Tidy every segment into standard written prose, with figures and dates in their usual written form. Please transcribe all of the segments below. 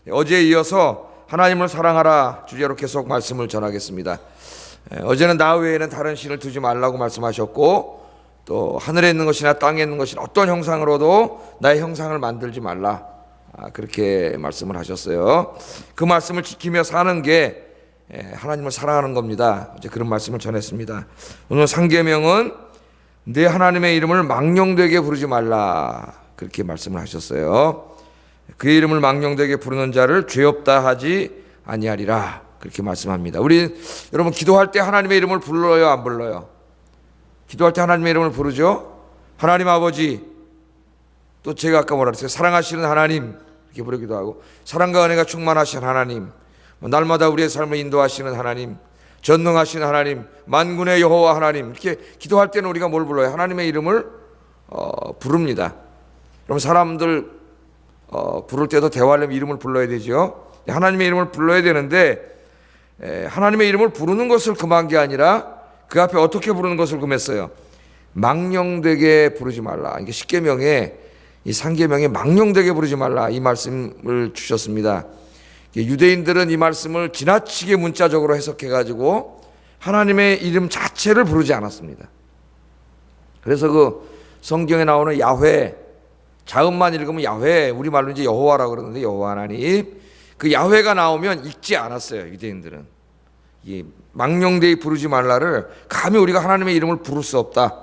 어제에 이어서 하나님을 사랑하라 주제로 계속 말씀을 전하겠습니다. 어제는 나 외에는 다른 신을 두지 말라고 말씀하셨고, 또 하늘에 있는 것이나 땅에 있는 것이나 어떤 형상으로도 나의 형상을 만들지 말라, 그렇게 말씀을 하셨어요. 그 말씀을 지키며 사는 게 하나님을 사랑하는 겁니다. 이제 그런 말씀을 전했습니다. 오늘 상계명은 내 하나님의 이름을 망령되게 부르지 말라, 그렇게 말씀을 하셨어요. 그의 이름을 망령되게 부르는 자를 죄 없다 하지 아니하리라, 그렇게 말씀합니다. 우리 여러분 기도할 때 하나님의 이름을 불러요, 안 불러요? 기도할 때 하나님의 이름을 부르죠. 하나님 아버지, 또 제가 아까 뭐라 그랬어요? 사랑하시는 하나님, 이렇게 부르기도 하고, 사랑과 은혜가 충만하신 하나님, 날마다 우리의 삶을 인도하시는 하나님, 전능하신 하나님, 만군의 여호와 하나님, 이렇게 기도할 때는 우리가 뭘 불러요? 하나님의 이름을 부릅니다. 그럼 사람들 부를 때도 대화하려면 이름을 불러야 되죠. 하나님의 이름을 불러야 되는데, 하나님의 이름을 부르는 것을 금한 게 아니라 그 앞에 어떻게 부르는 것을 금했어요? 망령되게 부르지 말라. 이게 십계명에, 이 상계명에 망령되게 부르지 말라, 이 말씀을 주셨습니다. 유대인들은 이 말씀을 지나치게 문자적으로 해석해가지고 하나님의 이름 자체를 부르지 않았습니다. 그래서 그 성경에 나오는 야훼, 자음만 읽으면 야훼, 우리말로 이제 여호와라고 그러는데 여호와 하나님, 그 야훼가 나오면 읽지 않았어요. 유대인들은 이 망령되이 부르지 말라를 감히 우리가 하나님의 이름을 부를 수 없다,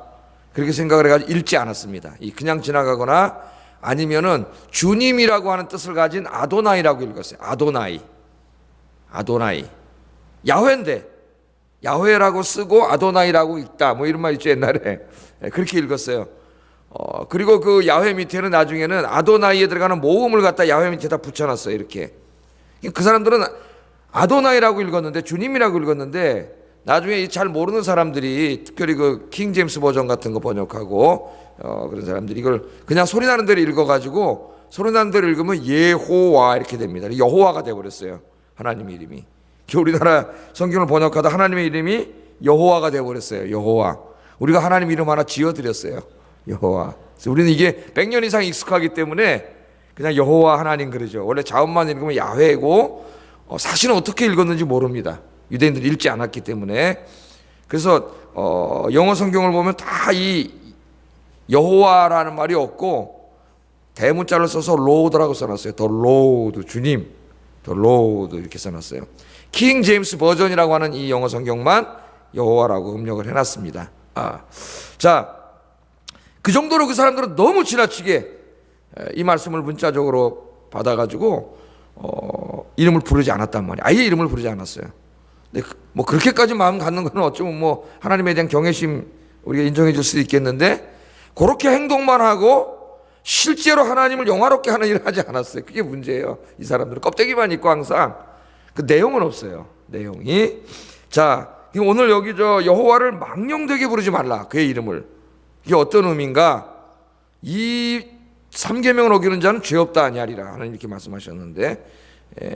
그렇게 생각을 해가지고 읽지 않았습니다. 그냥 지나가거나 아니면은 주님이라고 하는 뜻을 가진 아도나이라고 읽었어요. 아도나이. 야훼인데 야훼라고 쓰고 아도나이라고 읽다, 뭐 이런 말 있죠, 옛날에. 그렇게 읽었어요. 그리고 그 야훼 밑에는 나중에는 아도나이에 들어가는 모음을 갖다 야훼 밑에다 붙여놨어요, 이렇게. 그 사람들은 아도나이라고 읽었는데, 주님이라고 읽었는데, 나중에 잘 모르는 사람들이, 특별히 그 킹 제임스 버전 같은 거 번역하고 그런 사람들이 이걸 그냥 소리나는 대로 읽어가지고, 소리나는 대로 읽으면 예호와 이렇게 됩니다. 여호와가 돼버렸어요, 하나님 이름이. 우리나라 성경을 번역하다 하나님의 이름이 여호와가 돼버렸어요. 여호와. 우리가 하나님 이름 하나 지어드렸어요, 여호와. 그래서 우리는 이게 100년 이상 익숙하기 때문에 그냥 여호와 하나님 그러죠. 원래 자음만 읽으면 야훼고, 사실은 어떻게 읽었는지 모릅니다. 유대인들이 읽지 않았기 때문에. 그래서 영어 성경을 보면 다 이 여호와라는 말이 없고 대문자를 써서 로드라고 써놨어요. 더 로드, 주님, 더 로드 이렇게 써놨어요. 킹 제임스 버전이라고 하는 이 영어 성경만 여호와라고 음력을 해놨습니다. 자, 그 정도로 그 사람들은 너무 지나치게 이 말씀을 문자적으로 받아가지고 이름을 부르지 않았단 말이에요. 아예 이름을 부르지 않았어요. 근데 뭐 그렇게까지 마음 갖는 건 어쩌면 뭐 하나님에 대한 경외심 우리가 인정해 줄 수도 있겠는데, 그렇게 행동만 하고 실제로 하나님을 영화롭게 하는 일을 하지 않았어요. 그게 문제예요. 이 사람들은 껍데기만 입고 항상, 그 내용은 없어요, 내용이. 자, 오늘 여기 여호와를 망령되게 부르지 말라, 그의 이름을. 이게 어떤 의미인가? 이 3계명을 어기는 자는 죄 없다 아니하리라, 하나님 이렇게 말씀하셨는데,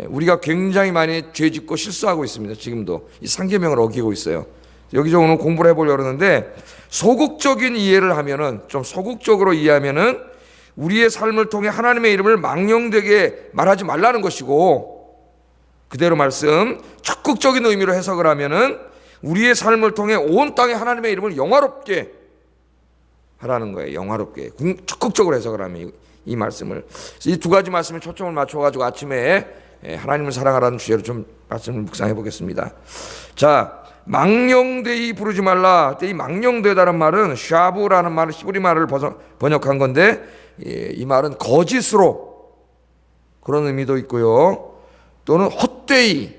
우리가 굉장히 많이 죄 짓고 실수하고 있습니다. 지금도 이 3계명을 어기고 있어요. 여기서 오늘 공부를 해보려고 그러는데, 소극적인 이해를 하면은, 좀 소극적으로 이해하면은 우리의 삶을 통해 하나님의 이름을 망령되게 말하지 말라는 것이고, 그대로 말씀 적극적인 의미로 해석을 하면은 우리의 삶을 통해 온 땅에 하나님의 이름을 영화롭게 하라는 거예요. 영화롭게. 적극적으로 해석을 하면 이 말씀을, 이 두 가지 말씀에 초점을 맞춰가지고 아침에 하나님을 사랑하라는 주제로 좀 말씀을 묵상해 보겠습니다. 자, 망령되이 부르지 말라. 이 망령되다는 말은 샤브라는 말을, 히브리 말을 번역한 건데, 이 말은 거짓으로, 그런 의미도 있고요, 또는 헛되이,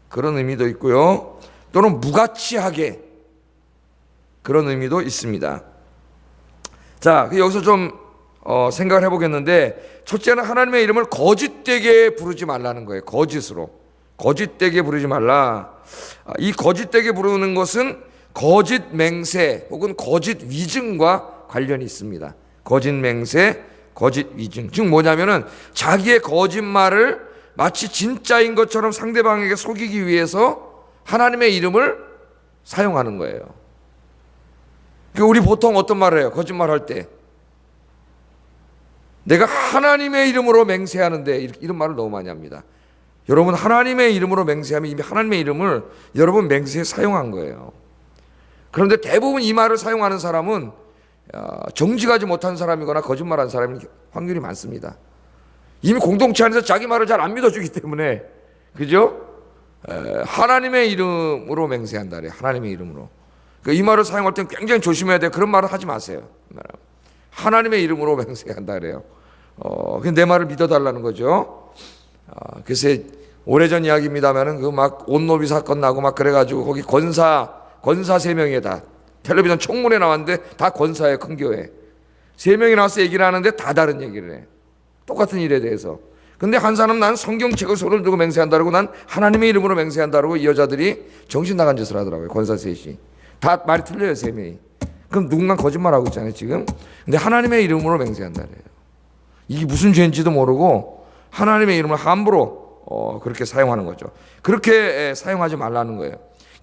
그런 의미도 있고요, 또는 무가치하게, 그런 의미도 있습니다. 자, 여기서 좀 생각을 해보겠는데, 첫째는 하나님의 이름을 거짓되게 부르지 말라는 거예요. 거짓되게 부르지 말라. 이 거짓되게 부르는 것은 거짓 맹세 혹은 거짓 위증과 관련이 있습니다. 거짓 맹세, 거짓 위증. 즉 뭐냐면은 자기의 거짓말을 마치 진짜인 것처럼 상대방에게 속이기 위해서 하나님의 이름을 사용하는 거예요. 우리 보통 어떤 말을 해요? 거짓말 할 때. 내가 하나님의 이름으로 맹세하는데, 이런 말을 너무 많이 합니다. 여러분, 하나님의 이름으로 맹세하면 이미 하나님의 이름을 여러분 맹세에 사용한 거예요. 그런데 대부분 이 말을 사용하는 사람은 정직하지 못한 사람이거나 거짓말하는 사람이 확률이 많습니다. 이미 공동체 안에서 자기 말을 잘 안 믿어주기 때문에, 그죠? 하나님의 이름으로 맹세한다 그래요. 하나님의 이름으로. 이 말을 사용할 때는 굉장히 조심해야 돼요. 그런 말을 하지 마세요. 하나님의 이름으로 맹세한다 그래요. 그냥 내 말을 믿어달라는 거죠. 그래서 오래전 이야기입니다만은 그 막 온노비 사건 나고 막 그래가지고 거기 권사 3명이 다 텔레비전 청문회 나왔는데 다 권사예요. 큰 교회 3명이 나와서 얘기를 하는데 다 다른 얘기를 해. 똑같은 일에 대해서. 근데 한 사람은 난 성경책을 손을 들고 맹세한다고, 난 하나님의 이름으로 맹세한다고 이 여자들이 정신 나간 짓을 하더라고요. 권사 셋이 다 말이 틀려요. 3명이. 그럼 누군가 거짓말하고 있잖아요 지금. 근데 하나님의 이름으로 맹세한다 그래요. 이게 무슨 죄인지도 모르고 하나님의 이름을 함부로 그렇게 사용하는 거죠. 그렇게 사용하지 말라는 거예요.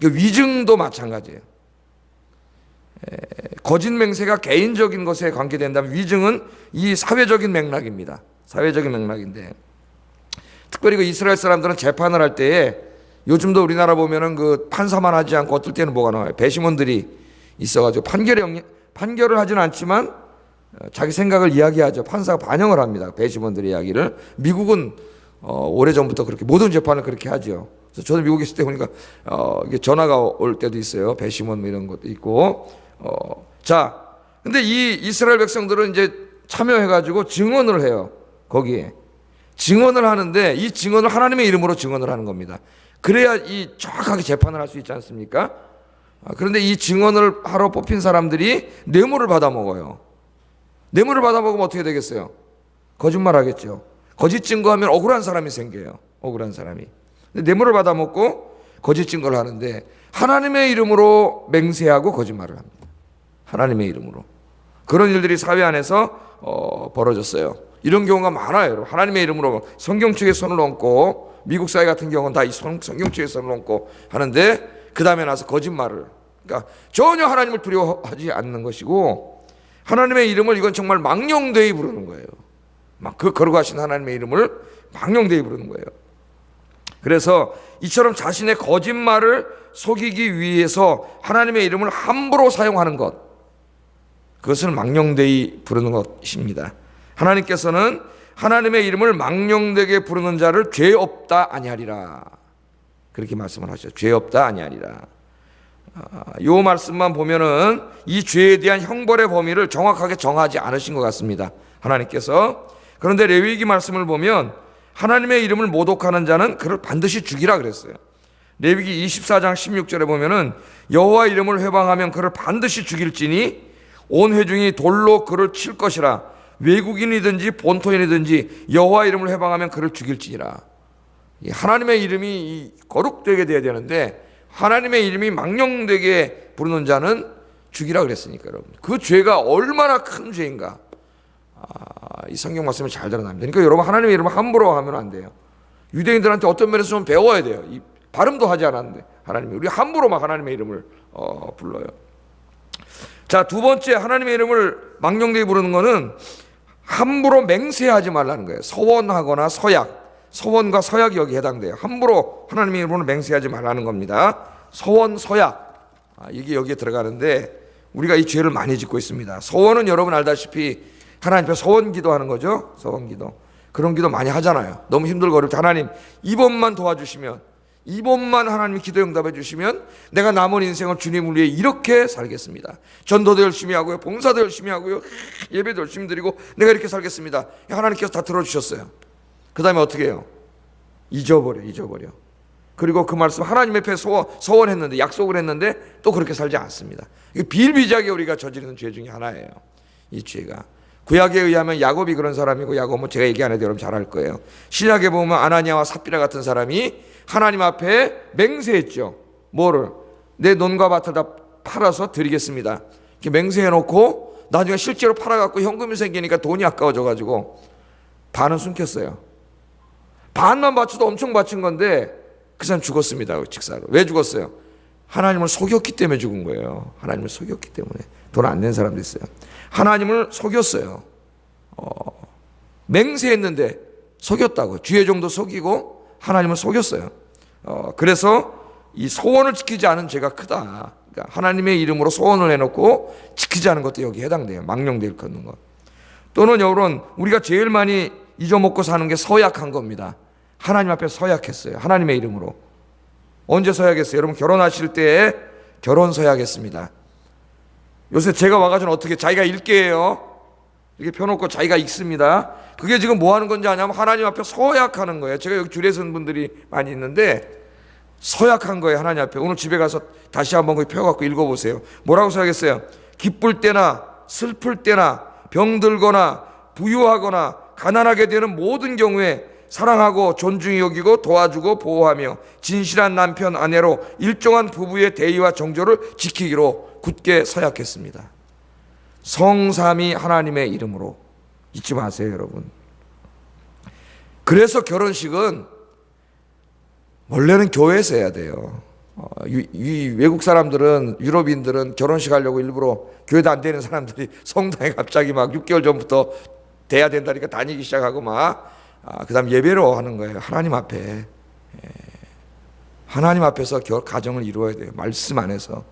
위증도 마찬가지예요. 거짓 맹세가 개인적인 것에 관계된다면 위증은 이 사회적인 맥락입니다. 사회적인 맥락인데, 특별히 그 이스라엘 사람들은 재판을 할 때에, 요즘도 우리나라 보면은 그 판사만 하지 않고 어떨 때는 뭐가 나와요? 배심원들이 있어가지고 판결을 하지는 않지만 자기 생각을 이야기하죠. 판사가 반영을 합니다. 배심원들의 이야기를. 미국은 오래전부터 그렇게 모든 재판을 그렇게 하죠. 그래서 저도 미국에 있을 때 보니까 이게 전화가 올 때도 있어요. 배심원 뭐 이런 것도 있고. 자, 근데 이 이스라엘 백성들은 이제 참여해가지고 증언을 해요. 거기에 증언을 하는데, 이 증언을 하나님의 이름으로 증언을 하는 겁니다. 그래야 이 정확하게 재판을 할 수 있지 않습니까? 그런데 이 증언을 하러 뽑힌 사람들이 뇌물을 받아 먹어요. 뇌물을 받아 먹으면 어떻게 되겠어요? 거짓말 하겠죠. 거짓 증거하면 억울한 사람이 생겨요. 억울한 사람이. 근데 뇌물을 받아 먹고 거짓 증거를 하는데, 하나님의 이름으로 맹세하고 거짓말을 합니다. 하나님의 이름으로. 그런 일들이 사회 안에서 벌어졌어요. 이런 경우가 많아요. 하나님의 이름으로 성경책에 손을 얹고, 미국 사회 같은 경우는 다 이 성경책에 손을 얹고 하는데, 그 다음에 나서 거짓말을, 그러니까 전혀 하나님을 두려워하지 않는 것이고, 하나님의 이름을 이건 정말 망령되이 부르는 거예요. 막 그 거룩하신 하나님의 이름을 망령되이 부르는 거예요. 그래서 이처럼 자신의 거짓말을 속이기 위해서 하나님의 이름을 함부로 사용하는 것, 그것을 망령되이 부르는 것입니다. 하나님께서는 하나님의 이름을 망령되게 부르는 자를 죄 없다 아니하리라, 그렇게 말씀을 하셨죠. 죄 없다 아니하리라. 이 말씀만 보면은 이 죄에 대한 형벌의 범위를 정확하게 정하지 않으신 것 같습니다, 하나님께서. 그런데 레위기 말씀을 보면 하나님의 이름을 모독하는 자는 그를 반드시 죽이라 그랬어요. 레위기 24장 16절에 보면은 여호와 이름을 회방하면 그를 반드시 죽일지니 온 회중이 돌로 그를 칠 것이라. 외국인이든지 본토인이든지 여호와 이름을 회방하면 그를 죽일지니라. 하나님의 이름이 거룩되게 돼야 되는데, 하나님의 이름이 망령되게 부르는 자는 죽이라 그랬으니까, 여러분. 그 죄가 얼마나 큰 죄인가. 이 성경 말씀을 잘 들어납니다. 그러니까 여러분, 하나님의 이름을 함부로 하면 안 돼요. 유대인들한테 어떤 면에서 좀 배워야 돼요. 이 발음도 하지 않았는데 하나님이, 우리 함부로 막 하나님의 이름을 불러요. 자, 두 번째 하나님의 이름을 망령되게 부르는 거는 함부로 맹세하지 말라는 거예요. 서원하거나 서약, 서원과 서약이 여기 해당돼요. 함부로 하나님의 이름으로 맹세하지 말라는 겁니다. 서원, 서약, 이게 여기에 들어가는데 우리가 이 죄를 많이 짓고 있습니다. 서원은 여러분 알다시피 하나님 앞에 서원 기도하는 거죠. 서원 기도. 그런 기도 많이 하잖아요. 너무 힘들고 어렵다. 하나님 이번만 도와주시면, 이번만 하나님이 기도 응답해 주시면 내가 남은 인생을 주님을 위해 이렇게 살겠습니다. 전도도 열심히 하고요, 봉사도 열심히 하고요, 예배도 열심히 드리고 내가 이렇게 살겠습니다. 하나님께서 다 들어주셨어요. 그 다음에 어떻게 해요? 잊어버려. 그리고 그 말씀 하나님 앞에 서원했는데, 약속을 했는데 또 그렇게 살지 않습니다. 이게 비일비재하게 우리가 저지르는 죄 중에 하나예요. 이 죄가 구약에 의하면 야곱이 그런 사람이고, 야곱은 제가 얘기 안 해도 여러분 잘 알 거예요. 신약에 보면 아나니아와 삽비라 같은 사람이 하나님 앞에 맹세했죠. 뭐를? 내 논과 밭을 다 팔아서 드리겠습니다. 이렇게 맹세해놓고 나중에 실제로 팔아갖고 현금이 생기니까 돈이 아까워져가지고 반은 숨겼어요. 반만 바쳐도 엄청 바친 건데 그 사람 죽었습니다. 직사로. 왜 죽었어요? 하나님을 속였기 때문에 죽은 거예요. 하나님을 속였기 때문에. 돈 안 낸 사람도 있어요. 하나님을 속였어요. 맹세했는데 속였다고. 주의 종도 속이고 하나님을 속였어요. 그래서 이 소원을 지키지 않은 죄가 크다. 그러니까 하나님의 이름으로 소원을 해놓고 지키지 않은 것도 여기에 해당돼요. 망령되 일컫는 것. 또는 여러분, 우리가 제일 많이 잊어먹고 사는 게 서약한 겁니다. 하나님 앞에 서약했어요. 하나님의 이름으로. 언제 서약했어요? 여러분 결혼하실 때에 결혼 서약했습니다. 요새 제가 와가지고 어떻게 자기가 읽게요. 이렇게 펴놓고 자기가 읽습니다. 그게 지금 뭐 하는 건지 아냐면 하나님 앞에 서약하는 거예요. 제가 여기 줄에 선 분들이 많이 있는데 서약한 거예요. 하나님 앞에. 오늘 집에 가서 다시 한번 그 펴갖고 읽어보세요. 뭐라고 서약했어요? 기쁠 때나 슬플 때나 병들거나 부유하거나 가난하게 되는 모든 경우에 사랑하고 존중히 여기고 도와주고 보호하며 진실한 남편 아내로 일정한 부부의 대의와 정조를 지키기로 굳게 서약했습니다. 성삼위 하나님의 이름으로. 잊지 마세요, 여러분. 그래서 결혼식은 원래는 교회에서 해야 돼요. 이 외국 사람들은, 유럽인들은 결혼식 하려고 일부러 교회도 안 되는 사람들이 성당에 갑자기 막 6개월 전부터 돼야 된다니까 다니기 시작하고 그 다음 예배로 하는 거예요. 하나님 앞에. 하나님 앞에서 가정을 이루어야 돼요. 말씀 안에서.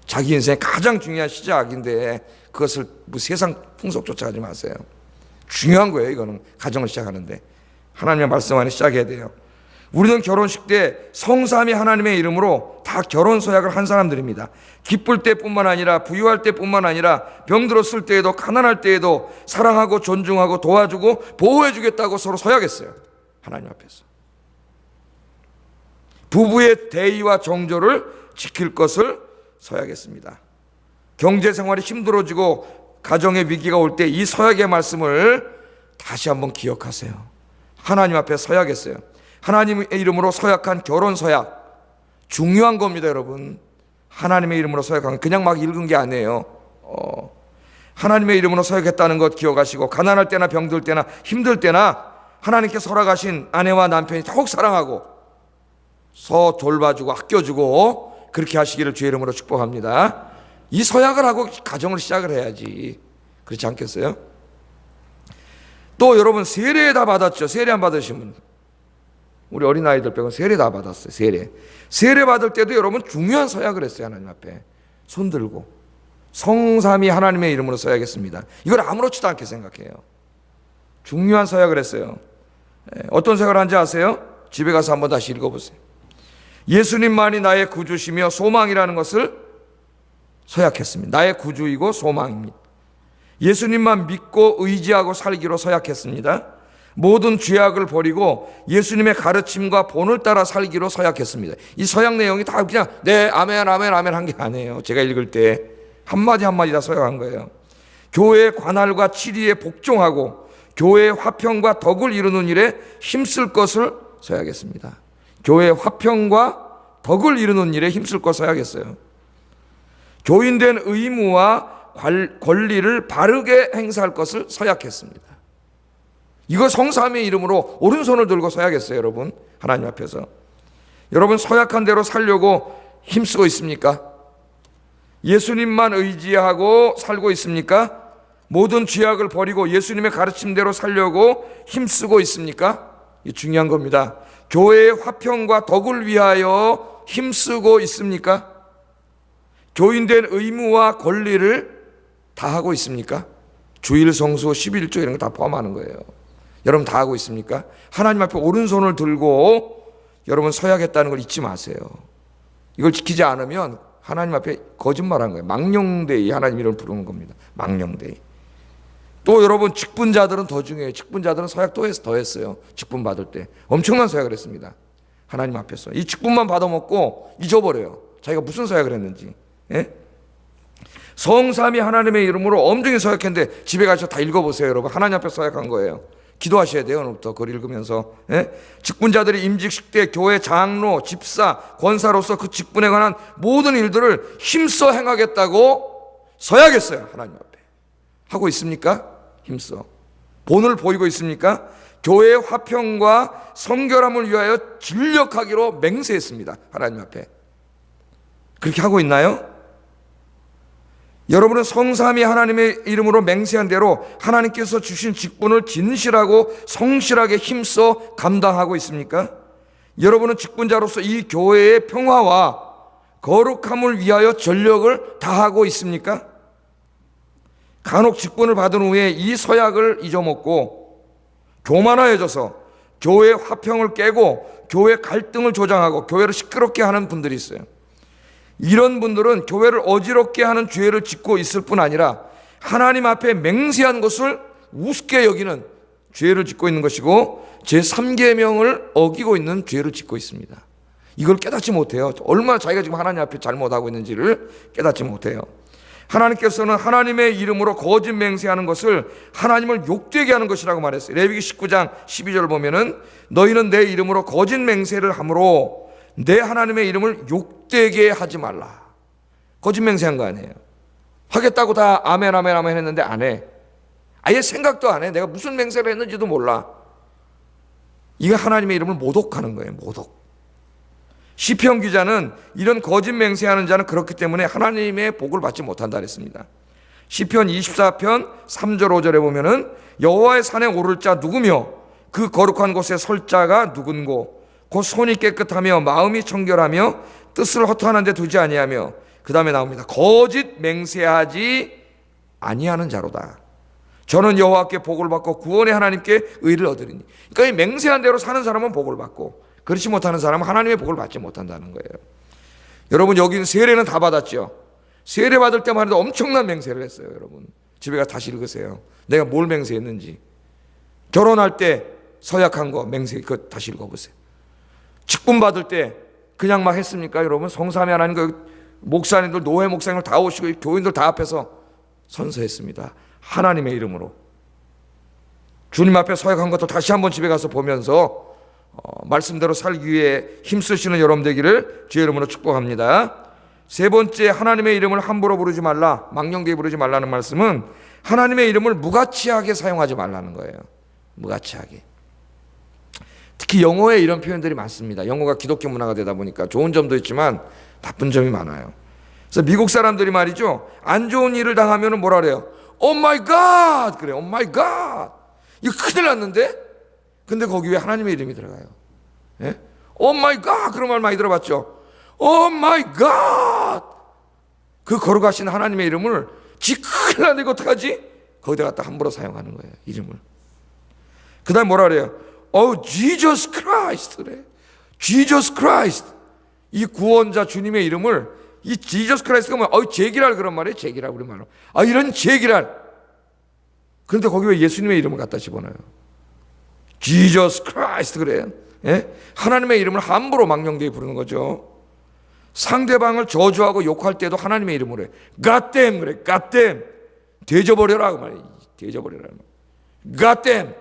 자기 인생의 가장 중요한 시작인데 그것을 뭐 세상 풍속 쫓아가지 마세요. 중요한 거예요. 이거는 가정을 시작하는데 하나님의 말씀 안에 시작해야 돼요. 우리는 결혼식 때 성삼위 하나님의 이름으로 다 결혼 서약을 한 사람들입니다. 기쁠 때뿐만 아니라 부유할 때뿐만 아니라 병들었을 때에도 가난할 때에도 사랑하고 존중하고 도와주고 보호해 주겠다고 서로 서약했어요. 하나님 앞에서. 부부의 대의와 정조를 지킬 것을 서약했습니다. 경제생활이 힘들어지고 가정의 위기가 올 때 이 서약의 말씀을 다시 한번 기억하세요. 하나님 앞에 서약했어요. 하나님의 이름으로 서약한 결혼 서약. 중요한 겁니다, 여러분. 하나님의 이름으로 서약한 그냥 막 읽은 게 아니에요. 하나님의 이름으로 서약했다는 것 기억하시고 가난할 때나 병들 때나 힘들 때나 하나님께 설악하신 아내와 남편이 더욱 사랑하고 돌봐주고 아껴주고 그렇게 하시기를 주의 이름으로 축복합니다. 이 서약을 하고 가정을 시작을 해야지. 그렇지 않겠어요? 또 여러분 세례 다 받았죠? 세례 안 받으신 분? 우리 어린아이들 빼고 세례 다 받았어요. 세례 받을 때도 여러분 중요한 서약을 했어요. 하나님 앞에 손 들고 성삼위 하나님의 이름으로 서약했습니다. 이걸 아무렇지도 않게 생각해요. 중요한 서약을 했어요. 어떤 서약을 한지 아세요? 집에 가서 한번 다시 읽어보세요. 예수님만이 나의 구주시며 소망이라는 것을 서약했습니다. 나의 구주이고 소망입니다. 예수님만 믿고 의지하고 살기로 서약했습니다. 모든 죄악을 버리고 예수님의 가르침과 본을 따라 살기로 서약했습니다. 이 서약 내용이 다 그냥 네 아멘 아멘 아멘 한 게 아니에요. 제가 읽을 때 한마디 한마디 다 서약한 거예요. 교회의 관할과 치리에 복종하고 교회의 화평과 덕을 이루는 일에 힘쓸 것을 서약했습니다. 교회의 화평과 덕을 이루는 일에 힘쓸 것을 서약했어요. 교인된 의무와 권리를 바르게 행사할 것을 서약했습니다. 이거 성삼위의 이름으로 오른손을 들고 서약했어요. 여러분 하나님 앞에서. 여러분 서약한 대로 살려고 힘쓰고 있습니까? 예수님만 의지하고 살고 있습니까? 모든 죄악을 버리고 예수님의 가르침대로 살려고 힘쓰고 있습니까? 이 중요한 겁니다. 교회의 화평과 덕을 위하여 힘쓰고 있습니까? 교인된 의무와 권리를 다 하고 있습니까? 주일 성수 11조 이런 거 다 포함하는 거예요. 여러분 다 하고 있습니까? 하나님 앞에 오른손을 들고 여러분 서약했다는 걸 잊지 마세요. 이걸 지키지 않으면 하나님 앞에 거짓말한 거예요. 망령되이 하나님 이름을 부르는 겁니다. 망령되이. 또 여러분 직분자들은 더 중요해요. 직분자들은 서약 더 했어요. 직분 받을 때 엄청난 서약을 했습니다. 하나님 앞에서 이 직분만 받아먹고 잊어버려요. 자기가 무슨 서약을 했는지. 예? 성삼위 하나님의 이름으로 엄중히 서약했는데 집에 가서 다 읽어보세요. 여러분 하나님 앞에 서약한 거예요. 기도하셔야 돼요. 오늘부터 그걸 읽으면서. 예? 직분자들이 임직식 때 교회 장로, 집사, 권사로서 그 직분에 관한 모든 일들을 힘써 행하겠다고 서약했어요. 하나님 앞에. 하고 있습니까? 힘써. 본을 보이고 있습니까? 교회의 화평과 성결함을 위하여 진력하기로 맹세했습니다. 하나님 앞에. 그렇게 하고 있나요? 여러분은 성삼위 하나님의 이름으로 맹세한 대로 하나님께서 주신 직분을 진실하고 성실하게 힘써 감당하고 있습니까? 여러분은 직분자로서 이 교회의 평화와 거룩함을 위하여 전력을 다하고 있습니까? 간혹 직분을 받은 후에 이 서약을 잊어먹고 교만하여져서 교회 화평을 깨고 교회 갈등을 조장하고 교회를 시끄럽게 하는 분들이 있어요. 이런 분들은 교회를 어지럽게 하는 죄를 짓고 있을 뿐 아니라 하나님 앞에 맹세한 것을 우습게 여기는 죄를 짓고 있는 것이고 제3계명을 어기고 있는 죄를 짓고 있습니다. 이걸 깨닫지 못해요. 얼마나 자기가 지금 하나님 앞에 잘못하고 있는지를 깨닫지 못해요. 하나님께서는 하나님의 이름으로 거짓 맹세하는 것을 하나님을 욕되게 하는 것이라고 말했어요. 레위기 19장 12절 보면은 너희는 내 이름으로 거짓 맹세를 함으로 내 하나님의 이름을 욕되게 하지 말라. 거짓 맹세한 거 아니에요. 하겠다고 다 아멘 아멘 아멘 했는데 안 해. 아예 생각도 안 해. 내가 무슨 맹세를 했는지도 몰라. 이게 하나님의 이름을 모독하는 거예요. 모독. 시편 기자는 이런 거짓 맹세하는 자는 그렇기 때문에 하나님의 복을 받지 못한다 그랬습니다. 시편 24편 3절 5절에 보면은 여호와의 산에 오를 자 누구며 그 거룩한 곳에 설 자가 누군고 곧 손이 깨끗하며 마음이 청결하며 뜻을 허탄한 데 두지 아니하며 그 다음에 나옵니다. 거짓 맹세하지 아니하는 자로다. 저는 여호와께 복을 받고 구원의 하나님께 의를 얻으리니. 그러니까 이 맹세한 대로 사는 사람은 복을 받고 그렇지 못하는 사람은 하나님의 복을 받지 못한다는 거예요. 여러분 여기는 세례는 다 받았죠. 세례 받을 때만 해도 엄청난 맹세를 했어요. 여러분 집에 가서 다시 읽으세요. 내가 뭘 맹세했는지. 결혼할 때 서약한 거 맹세 그거 다시 읽어보세요. 직분 받을 때 그냥 막 했습니까? 여러분 성삼위 하나님 그 목사님들 노회 목사님들 다 오시고 교인들 다 앞에서 선서했습니다. 하나님의 이름으로 주님 앞에 서약한 것도 다시 한번 집에 가서 보면서 말씀대로 살기 위해 힘쓰시는 여러분 되기를 주의 이름으로 축복합니다. 세 번째, 하나님의 이름을 함부로 부르지 말라, 망령되이 부르지 말라는 말씀은 하나님의 이름을 무가치하게 사용하지 말라는 거예요. 무가치하게. 특히 영어에 이런 표현들이 많습니다. 영어가 기독교 문화가 되다 보니까 좋은 점도 있지만 나쁜 점이 많아요. 그래서 미국 사람들이 말이죠, 안 좋은 일을 당하면 뭐라 그래요? Oh my God! 그래요. Oh my God! 이거 큰일 났는데? 근데 거기 왜 하나님의 이름이 들어가요? 예? Oh my God! 그런 말 많이 들어봤죠? Oh my God! 그 거룩하신 하나님의 이름을 지 큰일 났는데 이거 어떡하지? 거기다 갖다 함부로 사용하는 거예요. 이름을. 그 다음에 뭐라 그래요? Oh Jesus Christ! 그래. Jesus Christ! 이 구원자 주님의 이름을 이 Jesus Christ가 뭐야? 제기랄 그런 말이에요. 제기랄 우리 말로. 이런 제기랄. 그런데 거기 왜 예수님의 이름을 갖다 집어넣어요? Jesus Christ 그래요. 예? 하나님의 이름을 함부로 망령되이 부르는 거죠. 상대방을 저주하고 욕할 때도 하나님의 이름으로 해. God damn 그래. God damn. 대져버려라 그 말이에요. 대져버려라. God damn.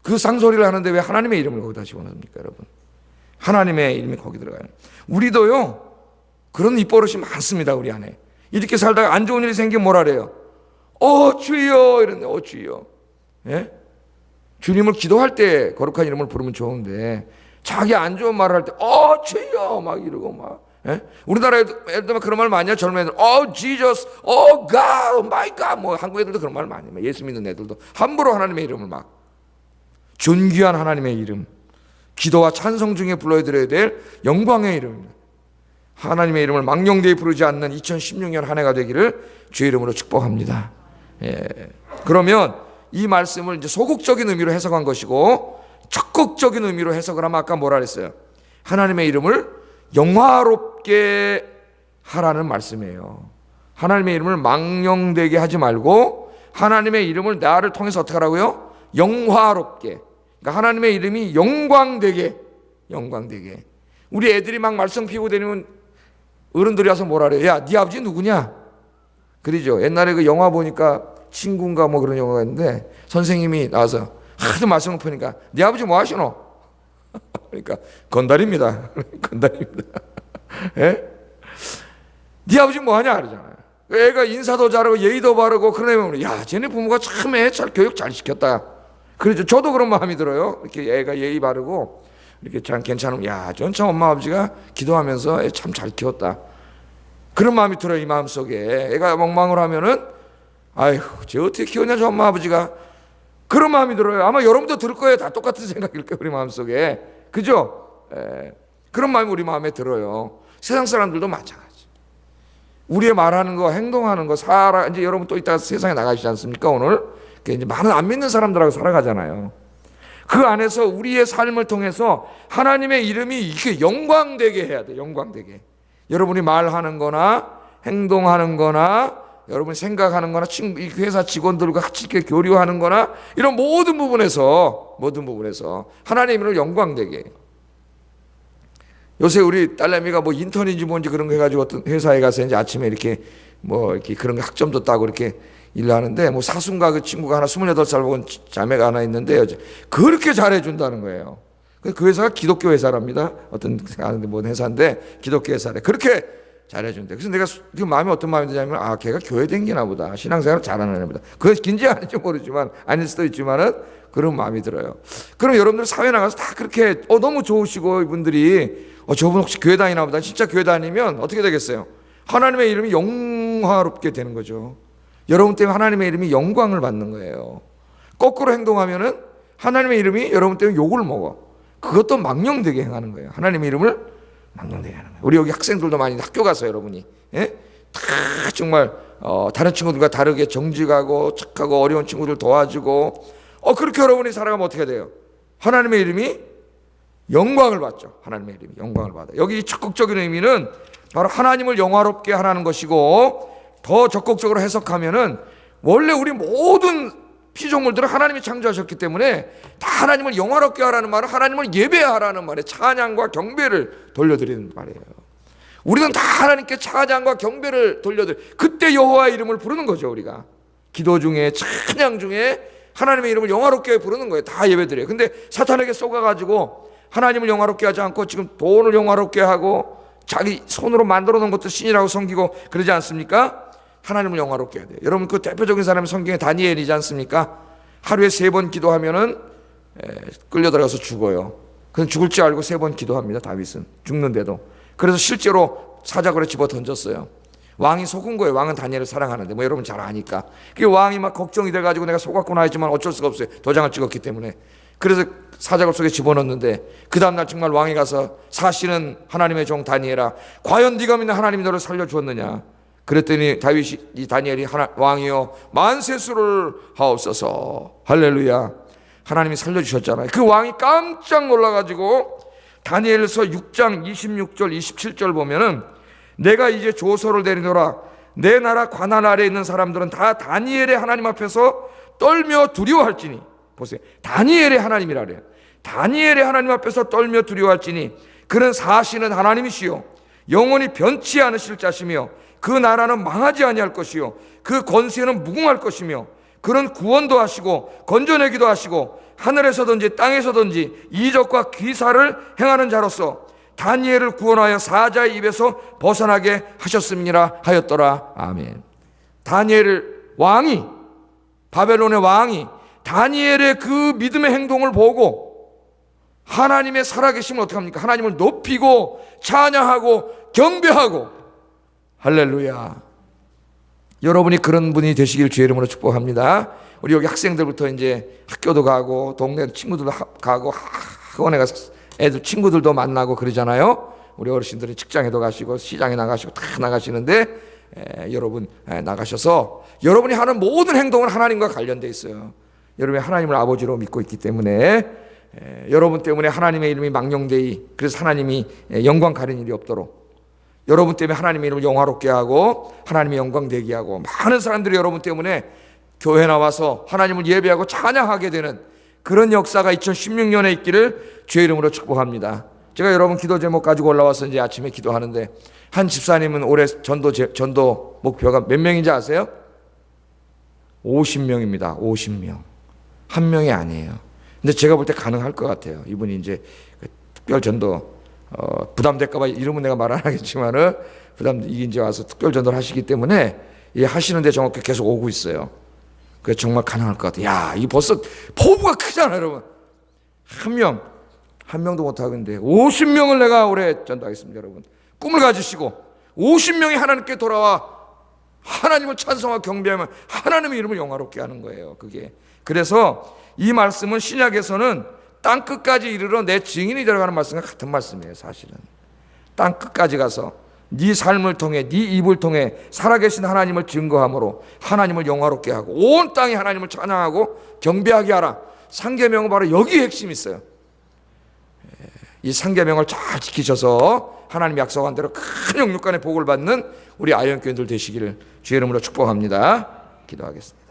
그 상소리를 하는데 왜 하나님의 이름을 거기다 집어넣습니까, 여러분? 하나님의 이름이 거기 들어가요. 우리도요 그런 입버릇이 많습니다. 우리 안에 이렇게 살다가 안 좋은 일이 생기면 뭐라 그래요? 주여 이런데 주여. 예? 주님을 기도할 때 거룩한 이름을 부르면 좋은데 자기 안 좋은 말을 할 때 주여 막 이러고 막. 예? 우리나라에도 애들 그런 말 많이 해요. 젊은 애들 Jesus, God, my God. 뭐 한국 애들도 그런 말 많이 해요. 예수 믿는 애들도 함부로 하나님의 이름을 막 존귀한 하나님의 이름, 기도와 찬송 중에 불러드려야 될 영광의 이름입니다. 하나님의 이름을 망령되이 부르지 않는 2016년 한 해가 되기를 주의 이름으로 축복합니다. 예. 그러면 이 말씀을 이제 소극적인 의미로 해석한 것이고 적극적인 의미로 해석을 하면 아까 뭐라 그랬어요? 하나님의 이름을 영화롭게 하라는 말씀이에요. 하나님의 이름을 망령되게 하지 말고 하나님의 이름을 나를 통해서 어떻게 하라고요? 영화롭게. 그러니까 하나님의 이름이 영광되게. 우리 애들이 막 말썽 피우고 다니면 어른들이 와서 뭐라 그래요? 야, 네 아버지 누구냐? 그러죠. 옛날에 그 영화 보니까 친구인가 뭐 그런 영화가 있는데 선생님이 나와서 하도 말썽을 피우니까 네 아버지 뭐 하시노? 그러니까 건달입니다. 건달입니다. 예? 네 아버지 뭐 하냐? 그러잖아요. 애가 인사도 잘하고 예의도 바르고 그러면 야, 쟤네 부모가 참 애 잘 교육 잘 시켰다. 그렇죠. 저도 그런 마음이 들어요. 이렇게 애가 예의 바르고 이렇게 참 괜찮으면 야, 전 참 엄마 아버지가 기도하면서 애 참 잘 키웠다. 그런 마음이 들어요. 이 마음속에 애가 멍망을 하면은 아휴 쟤 어떻게 키웠냐 저 엄마 아버지가, 그런 마음이 들어요. 아마 여러분도 들을 거예요. 다 똑같은 생각일 거예요. 우리 마음속에. 그죠? 그런 마음이 우리 마음에 들어요. 세상 사람들도 마찬가지. 우리의 말하는 거, 행동하는 거, 이제 여러분 또 이따가 세상에 나가시지 않습니까? 오늘 이제 많은 안 믿는 사람들하고 살아가잖아요. 그 안에서 우리의 삶을 통해서 하나님의 이름이 이렇게 영광되게 해야 돼. 영광되게. 여러분이 말하는 거나 행동하는 거나 여러분이 생각하는 거나 회사 직원들과 같이 이렇게 교류하는 거나 이런 모든 부분에서 하나님의 이름을 영광되게 해요. 요새 우리 딸내미가 뭐 인턴인지 뭔지 그런 거 해가지고 어떤 회사에 가서 이제 아침에 이렇게 이렇게 그런 거 학점도 따고 이렇게 일을 하는데, 뭐 사순과 그 친구가 하나 28살 먹은 자매가 하나 있는데 그렇게 잘해준다는 거예요. 그 회사가 기독교 회사랍니다. 어떤 아는데 뭔 회사인데 기독교 회사래. 그렇게 잘해준대. 그래서 내가 그 마음이 어떤 마음이 드냐면, 아, 걔가 교회 댕기나 보다. 신앙생활 잘하는 애보다. 그건 긴지 아닌지 모르지만, 아닐 수도 있지만은 그런 마음이 들어요. 그럼 여러분들 사회 나가서 다 그렇게 너무 좋으시고 이분들이 저분 혹시 교회 다니나 보다. 진짜 교회 다니면 어떻게 되겠어요? 하나님의 이름이 영화롭게 되는 거죠. 여러분 때문에 하나님의 이름이 영광을 받는 거예요. 거꾸로 행동하면은 하나님의 이름이 여러분 때문에 욕을 먹어. 그것도 망령되게 행하는 거예요. 하나님의 이름을 망령되게 하는 거예요. 우리 여기 학생들도 많이 학교 가서 여러분이 다 정말 다른 친구들과 다르게 정직하고 착하고 어려운 친구들 도와주고 그렇게 여러분이 살아가면 어떻게 돼요? 하나님의 이름이 영광을 받죠. 하나님의 이름이 영광을 받아요. 여기 적극적인 의미는 바로 하나님을 영화롭게 하라는 것이고, 더 적극적으로 해석하면은 원래 우리 모든 피조물들은 하나님이 창조하셨기 때문에 다 하나님을 영화롭게 하라는 말은 하나님을 예배하라는 말에 찬양과 경배를 돌려드리는 말이에요. 우리는 다 하나님께 찬양과 경배를 그때 여호와의 이름을 부르는 거죠. 우리가 기도 중에 찬양 중에 하나님의 이름을 영화롭게 부르는 거예요. 다 예배드려요. 근데 사탄에게 속아가지고 하나님을 영화롭게 하지 않고 지금 돈을 영화롭게 하고 자기 손으로 만들어 놓은 것도 신이라고 섬기고 그러지 않습니까? 하나님을 영화롭게 해야 돼요. 여러분 그 대표적인 사람이 성경에 다니엘이지 않습니까? 하루에 3번 기도하면은 끌려 들어가서 죽어요. 그는 죽을 줄 알고 3번 기도합니다. 다윗은 죽는데도. 그래서 실제로 사자굴에 집어 던졌어요. 왕이 속은 거예요. 왕은 다니엘을 사랑하는데 뭐 여러분 잘 아니까. 그 왕이 막 걱정이 돼가지고 내가 속았구나 했지만 어쩔 수가 없어요. 도장을 찍었기 때문에. 그래서 사자굴 속에 집어넣는데 그 다음날 정말 왕이 가서 사실은 하나님의 종 다니엘아, 과연 네가 믿는 하나님이 너를 살려주었느냐. 그랬더니 이 다니엘이 왕이여 만세수를 하옵소서. 할렐루야. 하나님이 살려주셨잖아요. 그 왕이 깜짝 놀라가지고 다니엘서 6장 26절 27절 보면은 내가 이제 조서를 내리노라. 내 나라 관할 아래에 있는 사람들은 다 다니엘의 하나님 앞에서 떨며 두려워할지니. 보세요. 다니엘의 하나님이라 그래요. 다니엘의 하나님 앞에서 떨며 두려워할지니 그는 사시는 하나님이시요 영원히 변치 않으실 자시며 그 나라는 망하지 아니할 것이요 그 권세는 무궁할 것이며 그는 구원도 하시고 건져내기도 하시고 하늘에서든지 땅에서든지 이적과 기사를 행하는 자로서 다니엘을 구원하여 사자의 입에서 벗어나게 하셨음이라 하였더라. 아멘. 다니엘 왕이, 바벨론의 왕이 다니엘의 그 믿음의 행동을 보고 하나님의 살아계심을 어떻게 합니까? 하나님을 높이고 찬양하고 경배하고. 할렐루야. 여러분이 그런 분이 되시길 주의 이름으로 축복합니다. 우리 여기 학생들부터 이제 학교도 가고 동네 친구들도 가고 학원에 가서 애들 친구들도 만나고 그러잖아요. 우리 어르신들이 직장에도 가시고 시장에 나가시고 다 나가시는데 여러분 나가셔서 여러분이 하는 모든 행동은 하나님과 관련되어 있어요. 여러분이 하나님을 아버지로 믿고 있기 때문에 여러분 때문에 하나님의 이름이 망령되이, 그래서 하나님이 영광 가린 일이 없도록 여러분 때문에 하나님의 이름을 영화롭게 하고 하나님의 영광 되게 하고 많은 사람들이 여러분 때문에 교회 나와서 하나님을 예배하고 찬양하게 되는 그런 역사가 2016년에 있기를 주의 이름으로 축복합니다. 제가 여러분 기도 제목 가지고 올라와서 이제 아침에 기도하는데 한 집사님은 올해 전도 목표가 몇 명인지 아세요? 50명입니다. 50명. 한 명이 아니에요. 근데 제가 볼 때 가능할 것 같아요. 이분이 이제 특별 전도 부담될까봐 이름은 내가 말 안 하겠지만은 이게 이제 와서 특별 전도를 하시기 때문에 하시는데 정확히 계속 오고 있어요. 그래서 정말 가능할 것 같아요. 야, 이 벌써 포부가 크잖아요, 여러분. 한 명도 못 하겠는데 50명을 내가 올해 전도하겠습니다, 여러분. 꿈을 가지시고 50명이 하나님께 돌아와 하나님을 찬송하고 경배하면 하나님의 이름을 영화롭게 하는 거예요. 그게. 그래서 이 말씀은 신약에서는 땅 끝까지 이르러 내 증인이 되어가는 말씀과 같은 말씀이에요. 사실은 땅 끝까지 가서 네 삶을 통해 네 입을 통해 살아계신 하나님을 증거함으로 하나님을 영화롭게 하고 온 땅이 하나님을 찬양하고 경배하게 하라. 상계명은 바로 여기에 핵심이 있어요. 이 상계명을 잘 지키셔서 하나님 약속한 대로 큰 영육간의 복을 받는 우리 아이언교인들 되시기를 주의 이름으로 축복합니다. 기도하겠습니다.